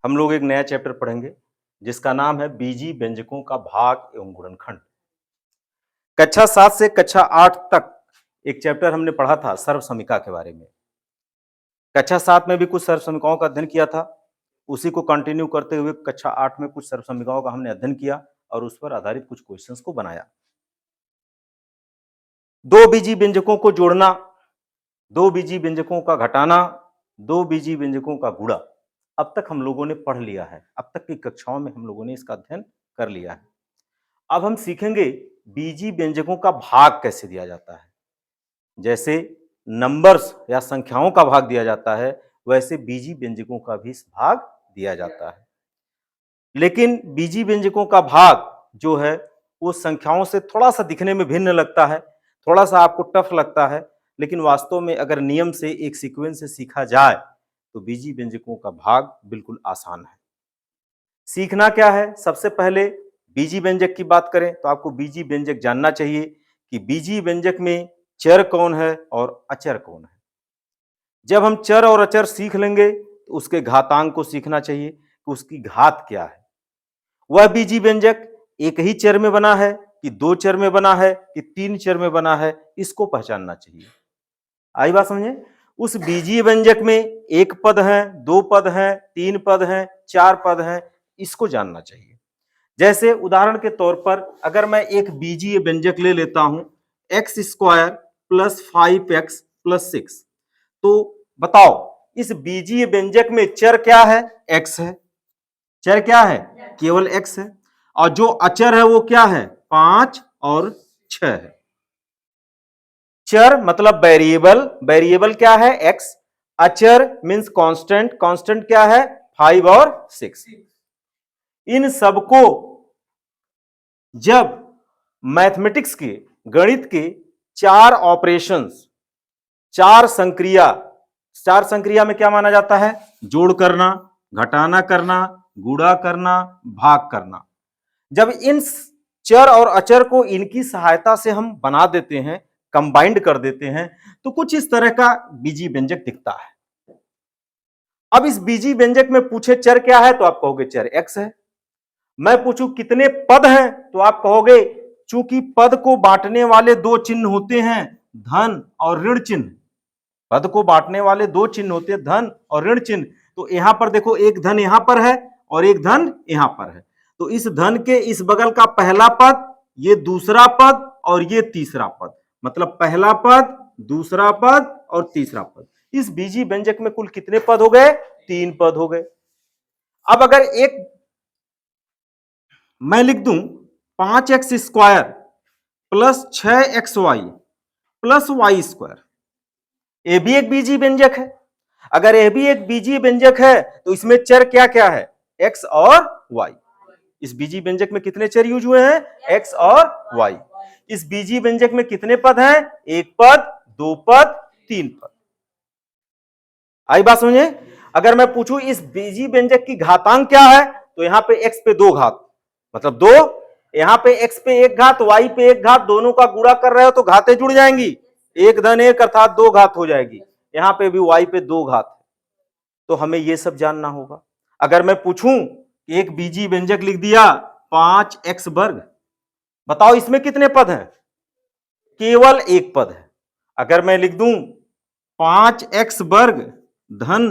हम लोग एक नया चैप्टर पढ़ेंगे जिसका नाम है बीजी व्यंजकों का भाग एवं गुणनखंड। कक्षा 7 से कक्षा 8 तक एक चैप्टर हमने पढ़ा था सर्वसमिका के बारे में। कक्षा 7 में भी कुछ सर्वसमिकाओं का अध्ययन किया था, उसी को कंटिन्यू करते हुए कक्षा 8 में कुछ सर्वसमिकाओं का हमने अध्ययन किया और उस पर आधारित कुछ क्वेश्चंस को बनाया। दो बीजी व्यंजकों को जोड़ना, दो बीजी व्यंजकों का घटाना, दो बीजी व्यंजकों का गुणा, अब तक हम लोगों ने पढ़ लिया है। अब तक की कक्षाओं में हम लोगों ने इसका अध्ययन कर लिया है। अब हम सीखेंगे बीजी व्यंजकों का भाग कैसे दिया जाता है। जैसे नंबर्स या संख्याओं का भाग दिया जाता है, वैसे बीजी व्यंजकों का भी भाग दिया जाता है। लेकिन बीजी व्यंजकों का भाग जो है वो संख्याओं से थोड़ा सा दिखने में भिन्न लगता है, थोड़ा सा आपको टफ लगता है, लेकिन वास्तव में अगर नियम से एक सीक्वेंस से सीखा जाए तो बीजी व्यंजकों का भाग बिल्कुल आसान है। सीखना क्या है? सबसे पहले बीजी व्यंजक की बात करें तो आपको बीजी व्यंजक जानना चाहिए कि बीजी व्यंजक में चर कौन है और अचर कौन है। जब हम चर और अचर सीख लेंगे तो उसके घातांक को सीखना चाहिए कि उसकी घात क्या है। वह बीजी व्यंजक एक ही चर में बना है कि दो चर में बना है कि तीन चर में बना है, इसको पहचानना चाहिए। आई बात समझे? उस बीजीय व्यंजक में एक पद है, दो पद है, तीन पद है, चार पद है, इसको जानना चाहिए। जैसे उदाहरण के तौर पर अगर मैं एक बीजीय व्यंजक ले लेता हूं x square plus 5x plus 6, तो बताओ इस बीजीय व्यंजक में चर क्या है? x है। चर क्या है? केवल x है। और जो अचर है वो क्या है? 5 और 6 है। चर मतलब वेरिएबल, वेरिएबल क्या है? x। अचर मींस कांस्टेंट, कांस्टेंट क्या है? 5 और 6। इन सबको जब मैथमेटिक्स के, गणित के चार ऑपरेशंस, चार संक्रिया, चार संक्रिया में क्या माना जाता है? जोड़ करना, घटाना करना, गुणा करना, भाग करना। जब इन चर और अचर को इनकी सहायता से हम बना देते हैं, कंबाइंड कर देते हैं, तो कुछ इस तरह का बीजी व्यंजक दिखता है। अब इस बीजी व्यंजक में पूछे चर क्या है तो आप कहोगे चर x है। मैं पूछूं कितने पद हैं तो आप कहोगे चूंकि पद को बांटने वाले दो चिन्ह होते हैं, धन और ऋण चिन्ह, पद को बांटने वाले दो चिन्ह होते हैं, धन और ऋण चिन्ह, तो यहां पर देखो एक धन यहां पर है और एक धन यहां पर है, तो इस धन के इस बगल का पहला पद, ये दूसरा पद और ये तीसरा पद, मतलब पहला पद, दूसरा पद और तीसरा पद। इस बीजी व्यंजक में कुल कितने पद हो गए? 3 पद हो गए। अब अगर एक मैं लिख दूं 5x square plus 6xy plus y square, ये भी एक बीजी व्यंजक है। अगर यह भी एक बीजी व्यंजक है तो इसमें चर क्या क्या है? x और y। इस बीजी व्यंजक में कितने चर यूज हुए हैं? x और y। इस बीजी व्यंजक में कितने पद हैं? एक पद, दो पद, तीन पद। आई बात समझे? अगर मैं पूछूं इस बीजी व्यंजक की घातांक क्या है तो यहां पे x पे दो घात, मतलब दो, यहां पे x पे एक घात, y पे एक घात, दोनों का गुणा कर रहे हो तो घातें जुड़ जाएंगी, एक धन एक अर्थात दो घात हो जाएगी। यहां पे भी y पे दो घात, तो हमें यह सब जानना होगा। अगर मैं पूछूं एक बीजी व्यंजक लिख दिया 5x वर्ग, बताओ इसमें कितने पद हैं? केवल एक पद है। अगर मैं लिख दूं 5x वर्ग धन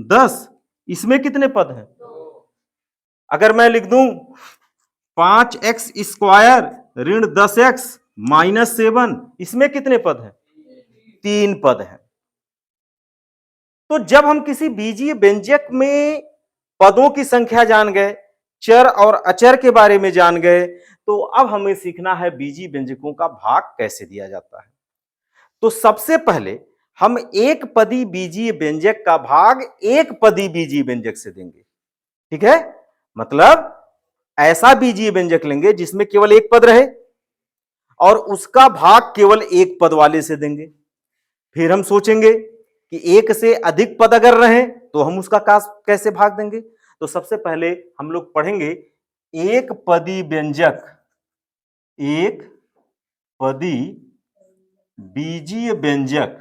10, इसमें कितने पद हैं? अगर मैं लिख दूं 5x स्क्वायर ऋण 10x माइनस 7, इसमें कितने पद हैं? 3 पद हैं। तो जब हम किसी बीजीय व्यंजक में पदों की संख्या जान गए, चर और अचर के बारे में जान गए, तो अब हमें सीखना है बीजी व्यंजकों का भाग कैसे दिया जाता है। तो सबसे पहले हम एक पदी बीजीय व्यंजक का भाग एक पदी बीजीय व्यंजक से देंगे। ठीक है? मतलब ऐसा बीजीय व्यंजक लेंगे जिसमें केवल एक पद रहे और उसका भाग केवल एक पद वाले से देंगे। फिर हम सोचेंगे कि एक से अधिक पद अगर रहे तो हम उसका कैसे भाग देंगे। तो सबसे पहले हम लोग पढ़ेंगे एक पदी व्यंजक, एक पदी बीजीय व्यंजक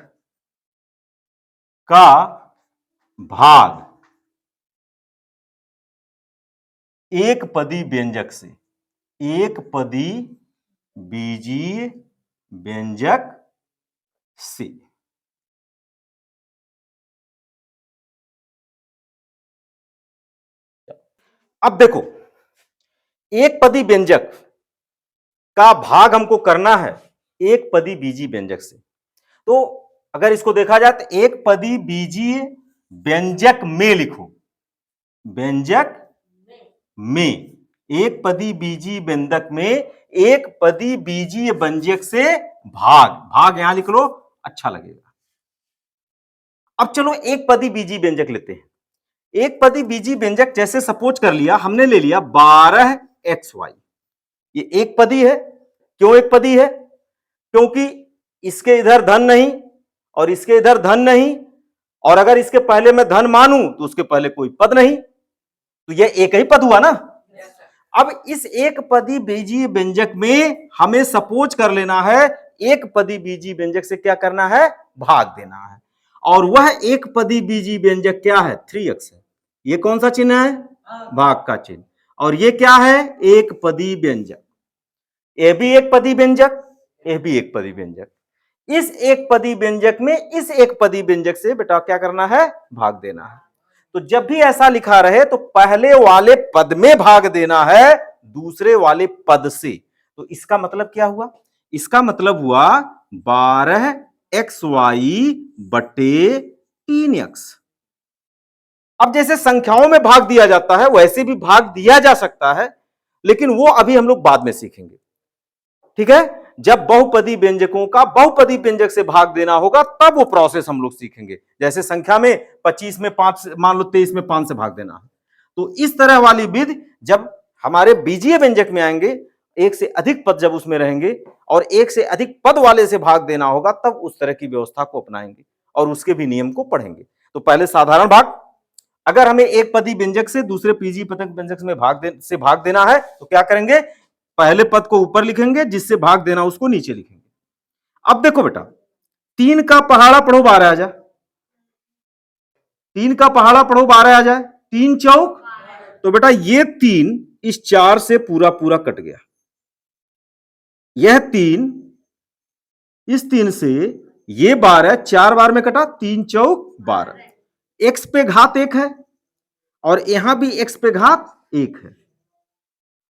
का भाग। एक पदी व्यंजक से, एक पदी बीजीय व्यंजक से। अब देखो, एक पदी व्यंजक का भाग हमको करना है एक पदी बीजीय व्यंजक से। तो अगर इसको देखा जाए तो एक पदी बीजीय व्यंजक में लिखो, व्यंजक में, एक पदी बीजीय व्यंजक में एक पदी बीजीय व्यंजक से भाग, भाग यहां लिख लो, अच्छा लगेगा। अब चलो एक पदी बीजीय व्यंजक लेते हैं। एक पदी बीजीय व्यंजक जैसे सपोज कर लिया, हमने ले लिया 12xy, ये एक पदी है। क्यों एक पदी है? क्योंकि इसके इधर धन नहीं और इसके इधर धन नहीं, और अगर इसके पहले मैं धन मानूं तो उसके पहले कोई पद नहीं, तो यह एक ही पद हुआ ना। अब इस एक पदी बीजीय व्यंजक में हमें सपोज कर लेना है एक पदी बीजीय व्यंजक से क्या करना है, भाग देना है। और वह एक पदी बीजीय व्यंजक क्या है, 3x है। ये कौन सा चिन्ह है, भाग का चिन्ह। और ये क्या है, एक पदी व्यंजक। ए भी एक पदी व्यंजक, ए भी एक पदी व्यंजक। इस एक पदी व्यंजक में इस एक पदी व्यंजक से बेटा क्या करना है, भाग देना है। तो जब भी ऐसा लिखा रहे तो पहले वाले पद में भाग देना है दूसरे वाले पद से। तो इसका मतलब क्या हुआ, इसका मतलब हुआ 12xy बटे 3x। अब जैसे संख्याओं में भाग दिया जाता है वैसे भी भाग दिया जा सकता है, लेकिन वो अभी हम लोग बाद में सीखेंगे, ठीक है। जब बहुपदी व्यंजकों का बहुपदी व्यंजक से भाग देना होगा तब वो प्रोसेस हम लोग सीखेंगे। जैसे संख्या में 25 में 5, मान लो 23 में 5 से भाग देना है, तो इस तरह वाली विधि जब हमारे बीजीय व्यंजक में आएंगे, एक से अधिक पद जब उसमें रहेंगे और एक से अधिक पद वाले से भाग देना होगा, तब उस तरह की व्यवस्था को अपनाएंगे और उसके भी नियम को पढ़ेंगे। तो पहले साधारण भाग, अगर हमें एक पदी व्यंजक से दूसरे बीजीय पदक व्यंजक में भाग देना है तो क्या करेंगे, पहले पद को ऊपर लिखेंगे, जिससे भाग देना उसको नीचे लिखेंगे। अब देखो बेटा, 3 का पहाड़ा पढ़ो 12 आ जाए, 3 का पहाड़ा पढ़ो 12 आ जाए, 3 चौक, तो बेटा ये 3 इस 4 से पूरा पूरा कट गया, यह 3 इस 3 से ये 12 4 बार में कटा, 3 चौक 12, x पे घात 1 है और यहां भी x पे घात 1 है।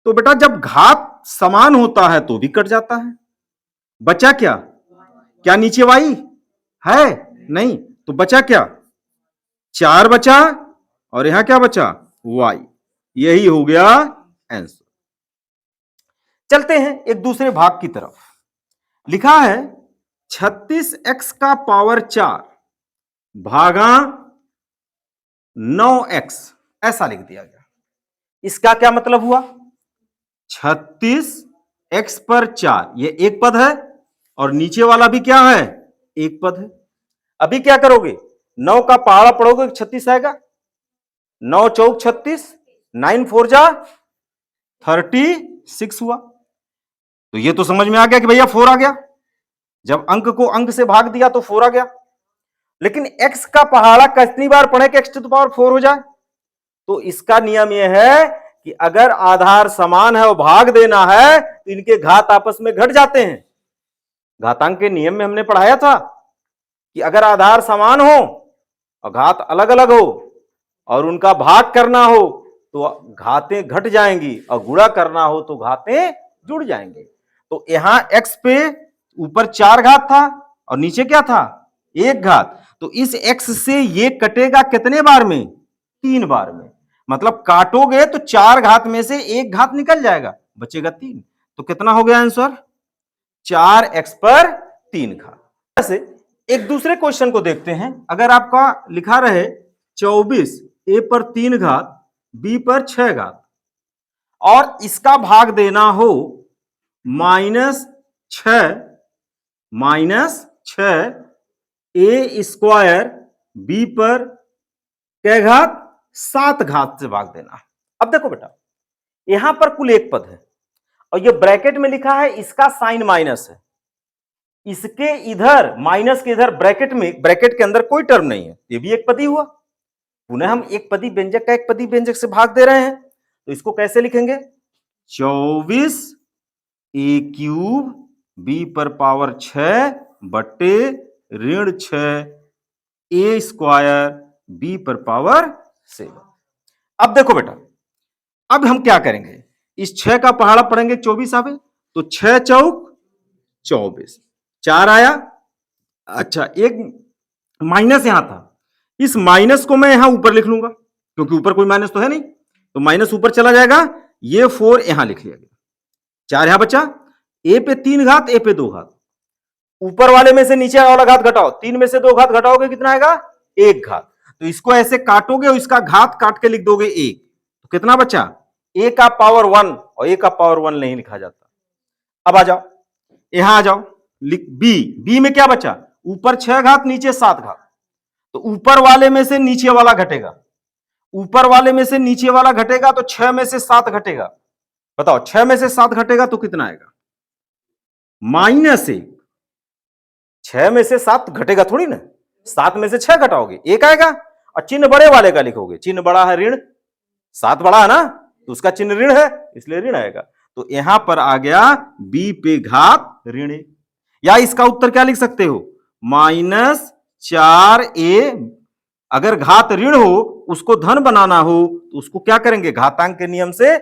तो बेटा जब घात समान होता है तो भी कट जाता है, बचा क्या, क्या नीचे y है, नहीं, तो बचा क्या, 4 बचा और यहां क्या बचा, y। यही हो गया आंसर। चलते हैं एक दूसरे भाग की तरफ। लिखा है 36x का पावर 4 भागा 9x, ऐसा लिख दिया गया। इसका क्या मतलब हुआ, 36x पर 4, ये एक पद है और नीचे वाला भी क्या है, एक पद है। अभी क्या करोगे, 9 का पहाड़ा पढ़ोगे 36 आएगा, 9 चौक 36, 9 4 जा 36 हुआ। तो ये तो समझ में आ गया कि भैया 4 आ गया, जब अंक को अंक से भाग दिया तो 4 आ गया। लेकिन x का पहाड़ा कितनी बार पढ़े कि x टू द पावर 4 हो जाए, तो इसका नियम यह है कि अगर आधार समान है और भाग देना है तो इनके घात आपस में घट जाते हैं। घातांक के नियम में हमने पढ़ाया था कि अगर आधार समान हो और घात अलग अलग हो और उनका भाग करना हो तो घातें घट जाएंगी और गुणा करना हो तो घातें जुड़ जाएंगे। तो यहां x पे ऊपर 4 घात था और नीचे क्या था, 1 घात, तो इस x से ये कटेगा कितने बार में, 3 बार में। मतलब काटोगे तो 4 घात में से 1 घात निकल जाएगा, बचेगा 3। तो कितना हो गया आंसर, 4x पर 3 घात। ऐसे एक दूसरे क्वेश्चन को देखते हैं। अगर आपका लिखा रहे 24 a पर 3 घात b पर 6 घात और इसका भाग देना हो -6 a स्क्वायर b पर कै घात, 7 घात से भाग देना। अब देखो बेटा, यहां पर कुल एक पद है और ये ब्रैकेट में लिखा है, इसका साइन माइनस है, इसके इधर माइनस के इधर ब्रैकेट में, ब्रैकेट के अंदर कोई टर्म नहीं है, ये भी एक पदी हुआ। पुनः हम एक पदी व्यंजक का एक पदी व्यंजक से भाग दे रहे हैं, तो इसको कैसे लिखेंगे? 24 ए क्यूब बी पर पावर 6 बटे ऋण 6 ए स्क्वायर बी पर पावर 7। अब देखो बेटा, अब हम क्या करेंगे, इस 6 का पहाड़ा पढ़ेंगे 24 आवे, तो 6 चौक 24, 4 आया। अच्छा, एक माइनस यहां था, इस माइनस को मैं यहां ऊपर लिख लूंगा क्योंकि ऊपर कोई माइनस तो है नहीं, तो माइनस ऊपर चला जाएगा, ये 4 यहां लिख लिया गया, 4 यहां बचा, ए पे 3 घात ए पे 2 घात, ऊपर वाले में से नीचे वाला घात घटाओ, 3 में से 2 घात घटाओगे कितना आएगा? 1 घात। तो इसको ऐसे काटोगे और इसका घात काट के लिख दोगे 1, तो कितना बचा? ए का पावर 1, और ए का पावर 1 नहीं लिखा जाता। अब आ जाओ, यहां आ जाओ, लिख बी, बी में क्या बचा? ऊपर 6 घात नीचे 7 घात, तो ऊपर वाले में से नीचे वाला घटेगा, ऊपर वाले में से नीचे वाला घटेगा तो 6 में से 7 घटेगा। बताओ 6 में से 7 घटेगा तो कितना आएगा? -1। 6 में से 7 घटेगा थोड़ी ना, 7 में से 6 घटाओगे 1 आएगा, और चिन्ह बड़े वाले का लिखोगे, चिन्ह बड़ा है ऋण, 7 बड़ा है ना, तो उसका चिन्ह ऋण है इसलिए ऋण आएगा। तो यहां पर आ गया बी पे घात ऋण 1, या इसका उत्तर क्या लिख सकते हो? -4a। अगर घात ऋण हो, उसको धन बनाना हो, तो उसको क्या करेंगे? घातांक के नियम से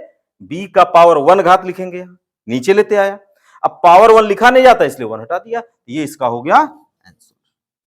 b का पावर 1 घात लिखेंगे, नीचे लेते आया। अब पावर 1 लिखा नहीं जाता इसलिए 1 हटा दिया, ये इसका हो गया